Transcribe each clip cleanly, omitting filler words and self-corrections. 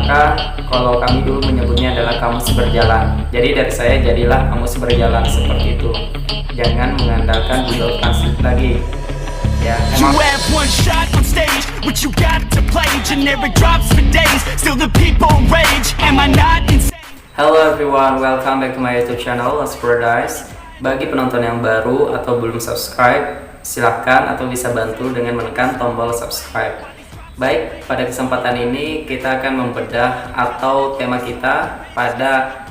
maka kalau kami dulu menyebutnya adalah kamus berjalan. Jadi dari saya jadilah kamus berjalan seperti itu. Jangan mengandalkan Google Translate lagi. Ya, You have one shot on stage, what you got to play. Generic drops for days, still the people rage. Am I not insane? Hello everyone, welcome back to my YouTube channel Lost Paradise. Bagi penonton yang baru atau belum subscribe, silahkan atau bisa bantu dengan menekan tombol subscribe. Baik, pada kesempatan ini kita akan membedah atau tema kita pada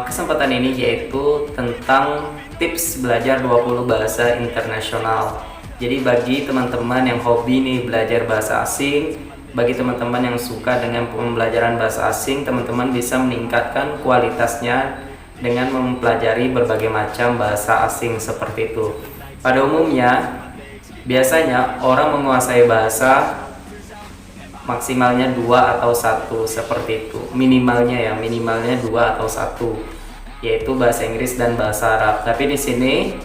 kesempatan ini yaitu tentang tips belajar 20 bahasa internasional. Jadi bagi teman-teman yang hobi nih belajar bahasa asing, bagi teman-teman yang suka dengan pembelajaran bahasa asing, teman-teman bisa meningkatkan kualitasnya dengan mempelajari berbagai macam bahasa asing seperti itu. Pada umumnya, biasanya orang menguasai bahasa maksimalnya 2 atau 1 seperti itu. Minimalnya 2 atau 1. Yaitu bahasa Inggris dan bahasa Arab. Tapi di sini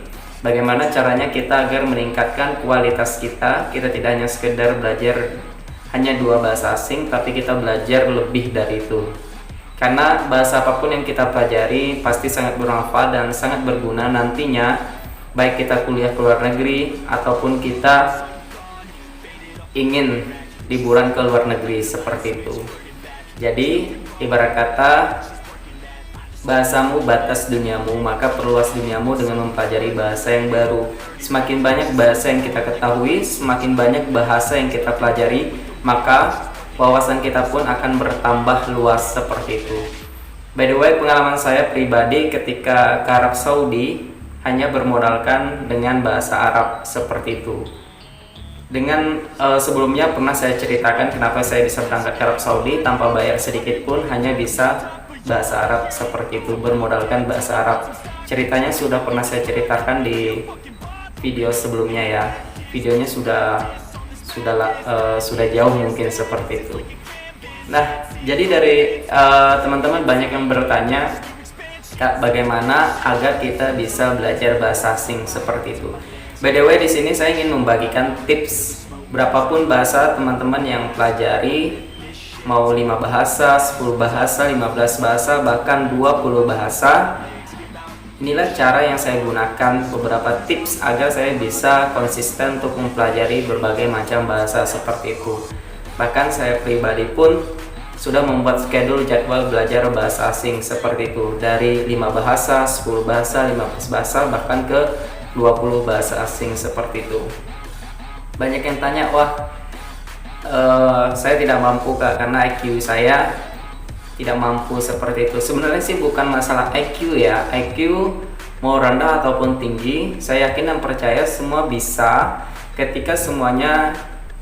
bagaimana caranya kita agar meningkatkan kualitas kita? Kita tidak hanya sekedar belajar hanya 2 bahasa asing, tapi kita belajar lebih dari itu. Karena bahasa apapun yang kita pelajari pasti sangat bermanfaat dan sangat berguna nantinya, baik kita kuliah ke luar negeri ataupun kita ingin liburan ke luar negeri seperti itu. Jadi ibarat kata, bahasamu batas duniamu, maka perluas duniamu dengan mempelajari bahasa yang baru. Semakin banyak bahasa yang kita ketahui, semakin banyak bahasa yang kita pelajari, maka wawasan kita pun akan bertambah luas seperti itu. By the way, pengalaman saya pribadi ketika ke Arab Saudi hanya bermodalkan dengan bahasa Arab seperti itu. Dengan sebelumnya pernah saya ceritakan kenapa saya bisa berangkat ke Arab Saudi tanpa bayar sedikit pun, hanya bisa bahasa Arab seperti itu, bermodalkan bahasa Arab. Ceritanya sudah pernah saya ceritakan di video sebelumnya ya. Videonya sudah jauh mungkin seperti itu. Nah, jadi dari teman-teman banyak yang bertanya, Kak, bagaimana agar kita bisa belajar bahasa asing seperti itu? By the way, di sini saya ingin membagikan tips berapapun bahasa teman-teman yang pelajari, mau 5 bahasa, 10 bahasa, 15 bahasa, bahkan 20 bahasa. Inilah cara yang saya gunakan, beberapa tips agar saya bisa konsisten untuk mempelajari berbagai macam bahasa seperti itu. Bahkan saya pribadi pun sudah membuat schedule jadwal belajar bahasa asing seperti itu, dari 5 bahasa, 10 bahasa, 15 bahasa, bahkan ke 20 bahasa asing seperti itu. Banyak yang tanya, wah, saya tidak mampu Kak, karena IQ saya tidak mampu seperti itu. Sebenarnya sih bukan masalah IQ ya, IQ mau rendah ataupun tinggi, saya yakin dan percaya semua bisa ketika semuanya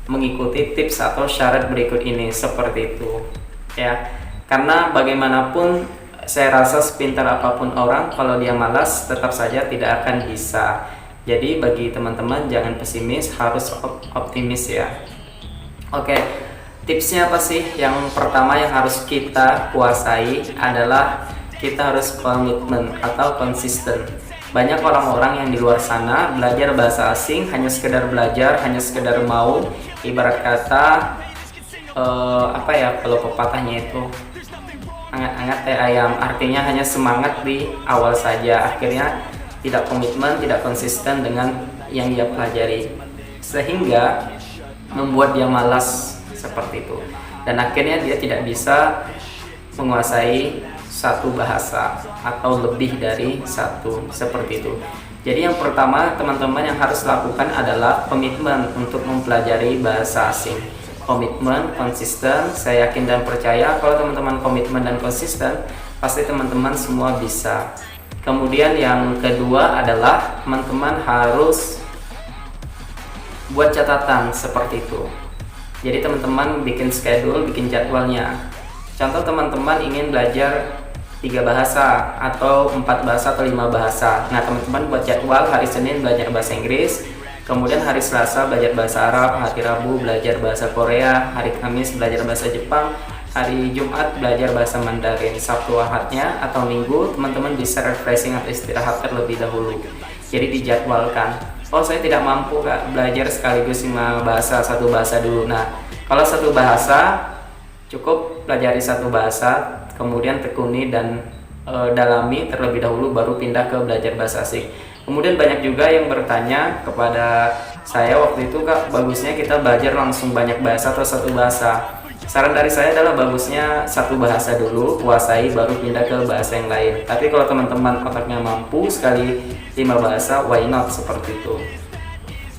mengikuti tips atau syarat berikut ini seperti itu ya. Karena bagaimanapun saya rasa sepintar apapun orang, kalau dia malas tetap saja tidak akan bisa. Jadi bagi teman-teman jangan pesimis, harus optimis ya. Oke, tipsnya apa sih? Yang pertama yang harus kita kuasai adalah kita harus komitmen atau konsisten. Banyak orang-orang yang di luar sana belajar bahasa asing hanya sekedar belajar, hanya sekedar mau, ibarat kata apa ya, kalau pepatahnya itu angat-angat teh ayam, artinya hanya semangat di awal saja, akhirnya tidak komitmen, tidak konsisten dengan yang dia pelajari, sehingga membuat dia malas seperti itu, dan akhirnya dia tidak bisa menguasai satu bahasa atau lebih dari satu seperti itu. Jadi yang pertama teman-teman yang harus lakukan adalah komitmen untuk mempelajari bahasa asing. Komitmen, konsisten. Saya yakin dan percaya kalau teman-teman komitmen dan konsisten, pasti teman-teman semua bisa. Kemudian yang kedua adalah teman-teman harus buat catatan seperti itu. Jadi teman-teman bikin schedule, bikin jadwalnya. Contoh teman-teman ingin belajar 3 bahasa atau 4 bahasa atau 5 bahasa. Nah, teman-teman buat jadwal, hari Senin belajar bahasa Inggris, kemudian hari Selasa belajar bahasa Arab, hari Rabu belajar bahasa Korea, hari Kamis belajar bahasa Jepang, hari Jumat belajar bahasa Mandarin, Sabtu Ahadnya atau Minggu teman-teman bisa refreshing atau istirahat terlebih dahulu. Jadi dijadwalkan. Oh, saya tidak mampu Kak belajar sekaligus 5 bahasa, 1 bahasa dulu. Nah, kalau 1 bahasa Cukup pelajari satu bahasa, kemudian tekuni dan dalami terlebih dahulu, baru pindah ke belajar bahasa asing. Kemudian banyak juga yang bertanya kepada saya waktu itu, Kak, bagusnya kita belajar langsung banyak bahasa atau satu bahasa? Saran dari saya adalah bagusnya satu bahasa dulu, kuasai, baru pindah ke bahasa yang lain. Tapi kalau teman-teman otaknya mampu sekali 5 bahasa, why not, seperti itu.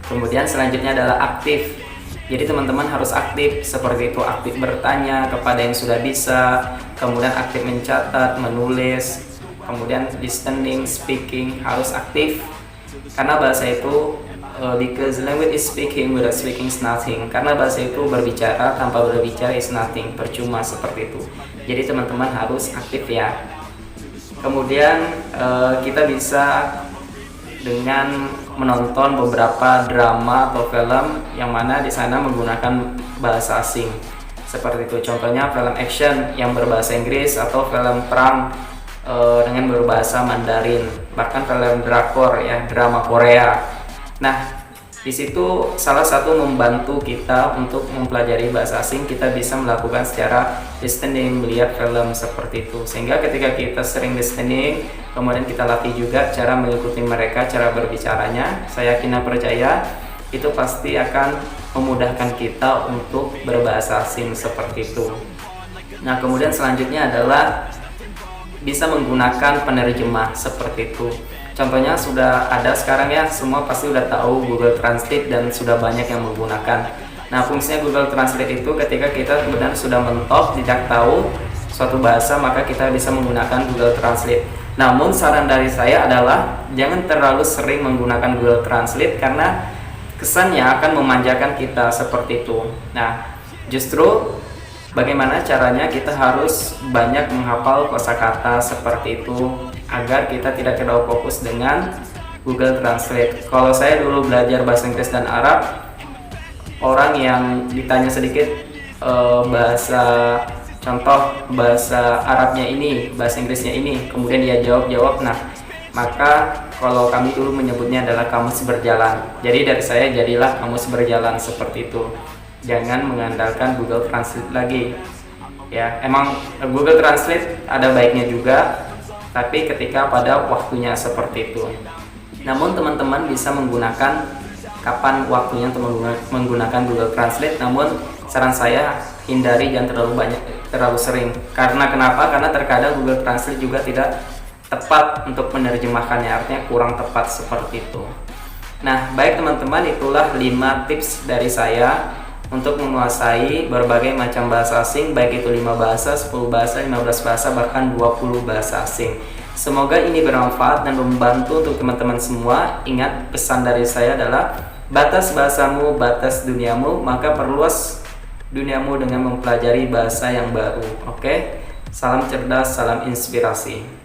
Kemudian selanjutnya adalah aktif. Jadi teman-teman harus aktif seperti itu, aktif bertanya kepada yang sudah bisa, kemudian aktif mencatat, menulis, kemudian listening, speaking, harus aktif. Karena bahasa itu because language is speaking without speaking is nothing. Karena bahasa itu berbicara, tanpa berbicara is nothing, percuma, seperti itu. Jadi teman-teman harus aktif ya. Kemudian kita bisa dengan menonton beberapa drama atau film yang mana di sana menggunakan bahasa asing. Seperti itu, contohnya film action yang berbahasa Inggris atau film perang dengan berbahasa Mandarin, bahkan film drakor ya, drama Korea. Nah, di situ salah satu membantu kita untuk mempelajari bahasa asing, kita bisa melakukan secara listening, melihat film seperti itu. Sehingga ketika kita sering listening, kemudian kita latih juga cara mengikuti mereka, cara berbicaranya, saya yakin dan percaya itu pasti akan memudahkan kita untuk berbahasa asing seperti itu. Nah, kemudian selanjutnya adalah bisa menggunakan penerjemah seperti itu. Contohnya sudah ada sekarang ya, semua pasti udah tahu Google Translate dan sudah banyak yang menggunakan. Nah, fungsinya Google Translate itu ketika kita benar sudah mentok, tidak tahu suatu bahasa, maka kita bisa menggunakan Google Translate. Namun saran dari saya adalah jangan terlalu sering menggunakan Google Translate karena kesannya akan memanjakan kita seperti itu. Nah, justru bagaimana caranya kita harus banyak menghafal kosakata seperti itu agar kita tidak terlalu fokus dengan Google Translate. Kalau saya dulu belajar bahasa Inggris dan Arab, orang yang ditanya sedikit contoh bahasa Arabnya ini, bahasa Inggrisnya ini, kemudian dia jawab, nah maka kalau kami dulu menyebutnya adalah kamus berjalan. Jadi dari saya jadilah kamus berjalan seperti itu. Jangan mengandalkan Google Translate lagi. Ya, emang Google Translate ada baiknya juga, tapi ketika pada waktunya seperti itu. Namun teman-teman bisa menggunakan kapan waktunya untuk menggunakan Google Translate. Namun saran saya hindari, jangan terlalu sering. Karena kenapa? Karena terkadang Google Translate juga tidak tepat untuk menerjemahkannya, artinya kurang tepat seperti itu. Nah, baik teman-teman, itulah 5 tips dari saya untuk menguasai berbagai macam bahasa asing, baik itu 5 bahasa, 10 bahasa, 15 bahasa, bahkan 20 bahasa asing. Semoga ini bermanfaat dan membantu untuk teman-teman semua. Ingat, pesan dari saya adalah batas bahasamu, batas duniamu, maka perluas duniamu dengan mempelajari bahasa yang baru. Oke? Salam cerdas, salam inspirasi.